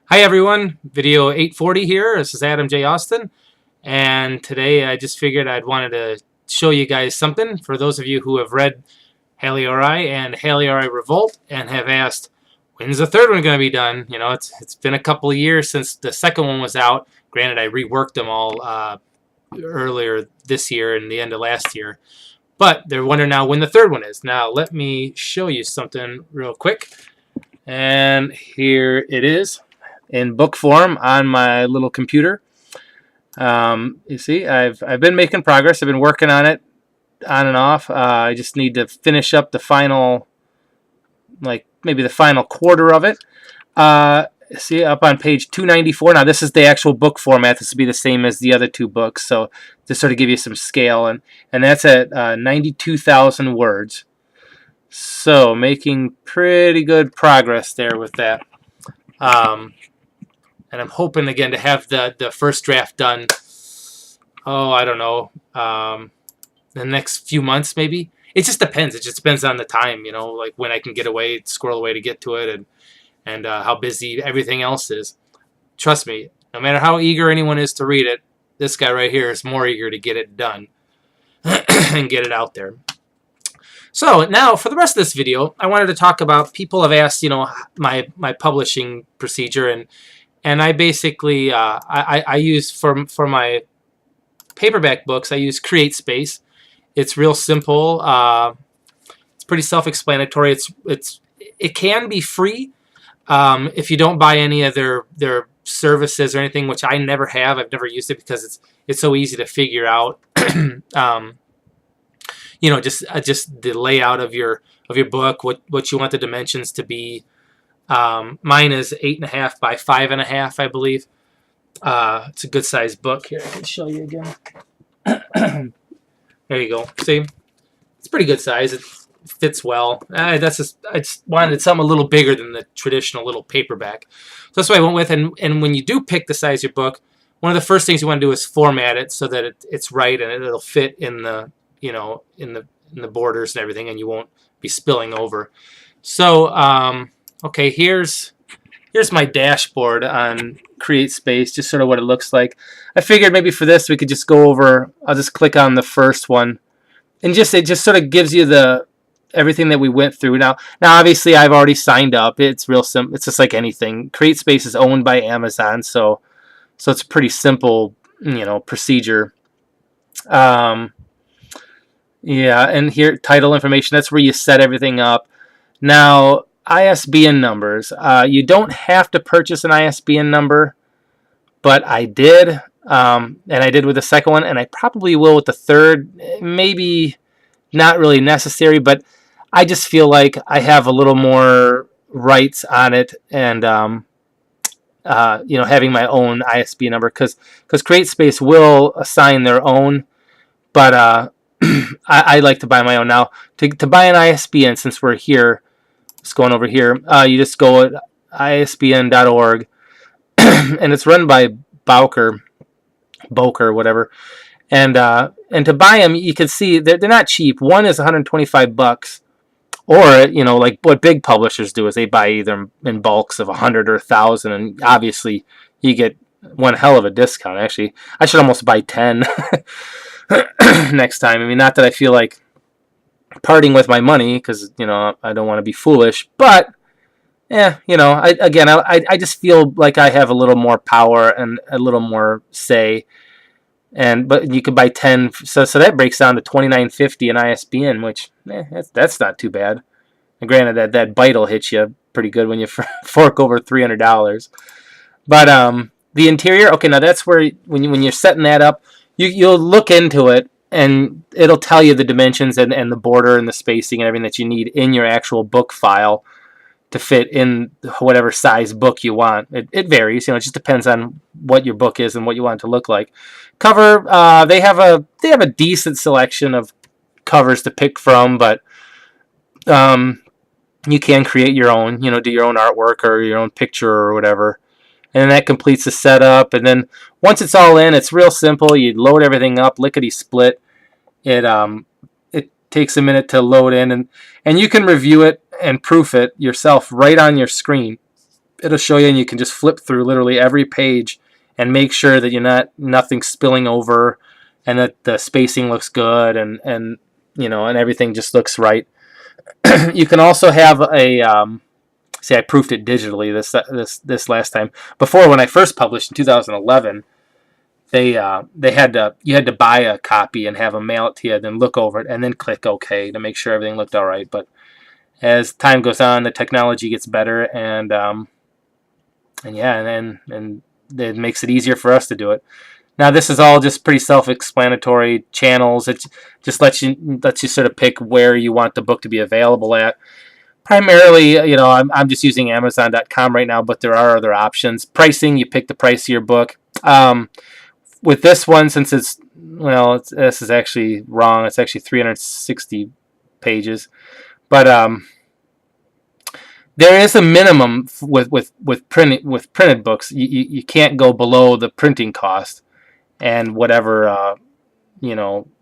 Hi everyone, video 840 here. This is Adam J. Austin, and today I just figured I'd wanted to show you guys something for those of you who have read Haliori and Haliori Revolt and have asked, when's the third one going to be done? You know, it's been a couple of years since the second one was out. Granted, I reworked them all earlier this year and the end of last year, but they're wondering now when the third one is. Now let me show you something real quick, and here it is in book form on my little computer. You see, I've been making progress. I've been working on it on and off. I just need to finish up the final, like maybe the final quarter of it. See, up on page 294. Now this is the actual book format. This will be the same as the other two books. So to sort of give you some scale, and that's at 92,000 words. So making pretty good progress there with that. And I'm hoping, again, to have the first draft done, I don't know, the next few months maybe. It just depends. It just depends on the time, you know, like when I can get away, squirrel away to get to it, and how busy everything else is. Trust me, no matter how eager anyone is to read it, this guy right here is more eager to get it done and get it out there. So now, for the rest of this video, I wanted to talk about, people have asked, you know, my publishing procedure, and I basically, I use, for my paperback books, I use Createspace. It's real simple. It's pretty self-explanatory. It can be free if you don't buy any of their services or anything, which I never have. I've never used it because it's so easy to figure out. You know, just the layout of your book, what you want the dimensions to be. Mine is 8.5 by 5.5, I believe. It's a good sized book. Here, I can show you again. There you go. See, it's pretty good size. It fits well. I just wanted something a little bigger than the traditional little paperback. So that's what I went with. And when you do pick the size of your book, one of the first things you want to do is format it so that it's right and it'll fit in the, you know, in the borders and everything, and you won't be spilling over. So okay, here's my dashboard on Createspace, just sort of what it looks like. I figured maybe for this we could just go over, I'll just click on the first one, and it just sort of gives you everything that we went through. Now obviously I've already signed up. It's real simple. It's just like anything. Createspace is owned by Amazon, so it's a pretty simple, you know, procedure. Yeah, and here, title information, that's where you set everything up. Now, ISBN numbers. You don't have to purchase an ISBN number, but I did, and I did with the second one, and I probably will with the third. Maybe not really necessary, but I just feel like I have a little more rights on it, and you know, having my own ISBN number, because CreateSpace will assign their own, but I like to buy my own. Now, to buy an ISBN, since we're here, just going over here, you just go at isbn.org, and it's run by Boker, whatever. And to buy them, you can see they're not cheap. One is $125, or, you know, like what big publishers do is they buy either in bulks of 100 or 1,000, and obviously you get one hell of a discount. Actually, I should almost buy 10 next time. I mean, not that I feel like parting with my money, because, you know, I don't want to be foolish, but yeah, you know, I just feel like I have a little more power and a little more say. But you could buy 10, so that breaks down to $29.50 an ISBN, which that's not too bad. And granted, that bite will hit you pretty good when you fork over $300. But the interior, okay, now that's where when you're setting that up, you'll look into it, and it'll tell you the dimensions and the border and the spacing and everything that you need in your actual book file to fit in whatever size book you want. It varies, you know, it just depends on what your book is and what you want it to look like. Cover, they have a decent selection of covers to pick from, but you can create your own, you know, do your own artwork or your own picture or whatever. And that completes the setup. And then once it's all in, it's real simple. You load everything up, lickety-split. It takes a minute to load in, and you can review it and proof it yourself right on your screen. it'll show you, and you can just flip through literally every page and make sure that nothing spilling over, and that the spacing looks good, and and everything just looks right. You can also have a see, I proofed it digitally this last time. Before, when I first published in 2011, they had to you had to buy a copy and have them mail it to you, then look over it, and then click OK to make sure everything looked all right. But as time goes on, the technology gets better, and yeah, and it makes it easier for us to do it. Now, this is all just pretty self-explanatory channels. It just lets you sort of pick where you want the book to be available at. Primarily, I'm just using Amazon.com right now, but there are other options. Pricing, you pick the price of your book. With this one, since this is actually wrong. It's actually 360 pages, but there is a minimum with printed books. You can't go below the printing cost, and whatever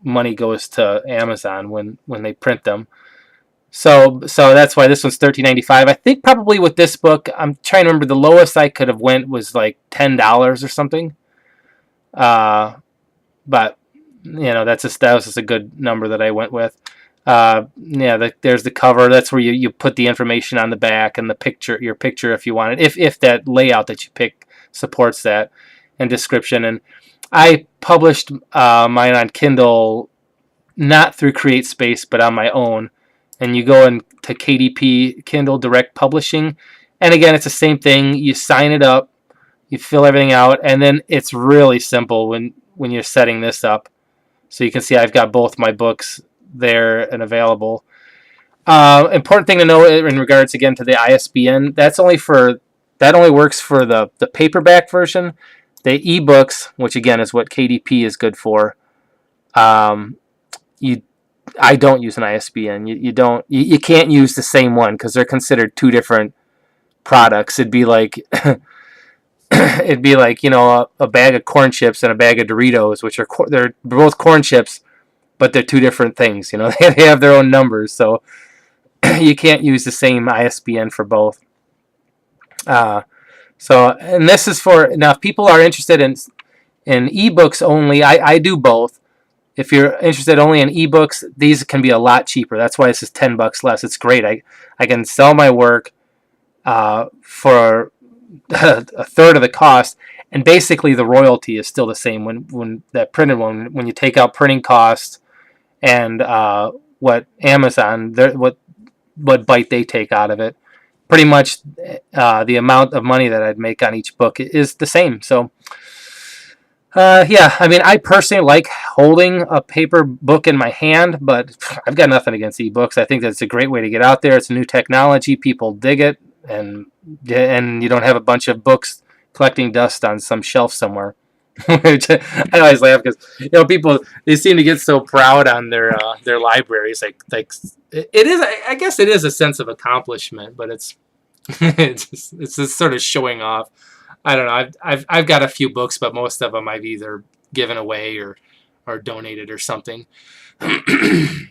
money goes to Amazon when they print them. So that's why this one's $13.95. I think probably with this book, I'm trying to remember, the lowest I could have went was like $10 or something. But that was just a good number that I went with. There's the cover. That's where you put the information on the back, and your picture if you want it, if that layout that you pick supports that, and description. And I published mine on Kindle, not through CreateSpace, but on my own. And you go into KDP, Kindle Direct Publishing, and again, it's the same thing. You sign it up, you fill everything out, and then it's really simple when you're setting this up. So you can see I've got both my books there and available. Important thing to know in regards again to the ISBN, that only works for the paperback version. The ebooks, which again is what KDP is good for, I don't use an ISBN. You can't use the same one because they're considered two different products. It'd be like a bag of corn chips and a bag of Doritos, which they're both corn chips, but they're two different things. They have their own numbers, so you can't use the same ISBN for both. And this is for now. If people are interested in ebooks only, I do both. If you're interested only in ebooks, these can be a lot cheaper. That's why this is $10 less. It's great. I can sell my work for a third of the cost, and basically the royalty is still the same when that printed one. When you take out printing costs and what Amazon, what bite they take out of it, pretty much the amount of money that I'd make on each book is the same. So. I personally like holding a paper book in my hand, but I've got nothing against ebooks. I think that's a great way to get out there. It's a new technology. People dig it, and you don't have a bunch of books collecting dust on some shelf somewhere. Which I always laugh because people, they seem to get so proud on their libraries. Like it is. I guess it is a sense of accomplishment, but it's it's just sort of showing off. I don't know. I've got a few books, but most of them I've either given away or donated or something. And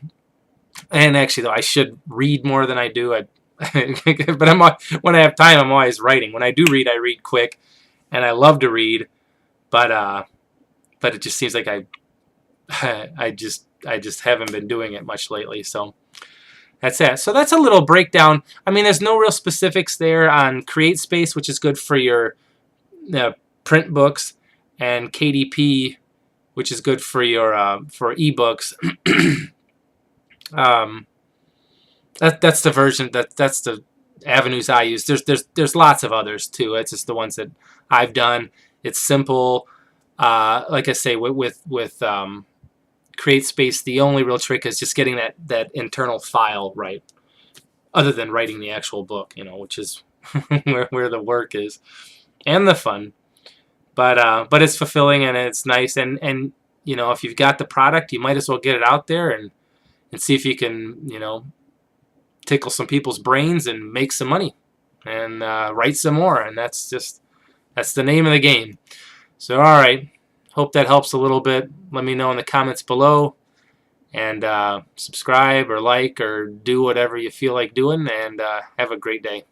actually, though, I should read more than I do. But when I have time, I'm always writing. When I do read, I read quick, and I love to read. But it just seems like I just haven't been doing it much lately. So. That's that. So that's a little breakdown. I mean, there's no real specifics there on CreateSpace, which is good for your print books, and KDP, which is good for your for ebooks. That's the version that's the avenues I use. There's lots of others too. It's just the ones that I've done. It's simple. Like I say, with CreateSpace, the only real trick is just getting that internal file right, other than writing the actual book, which is where the work is and the fun. But it's fulfilling and it's nice, and if you've got the product, you might as well get it out there and see if you can tickle some people's brains and make some money and write some more, and that's the name of the game. So all right. Hope that helps a little bit. Let me know in the comments below, and subscribe or like or do whatever you feel like doing, and have a great day.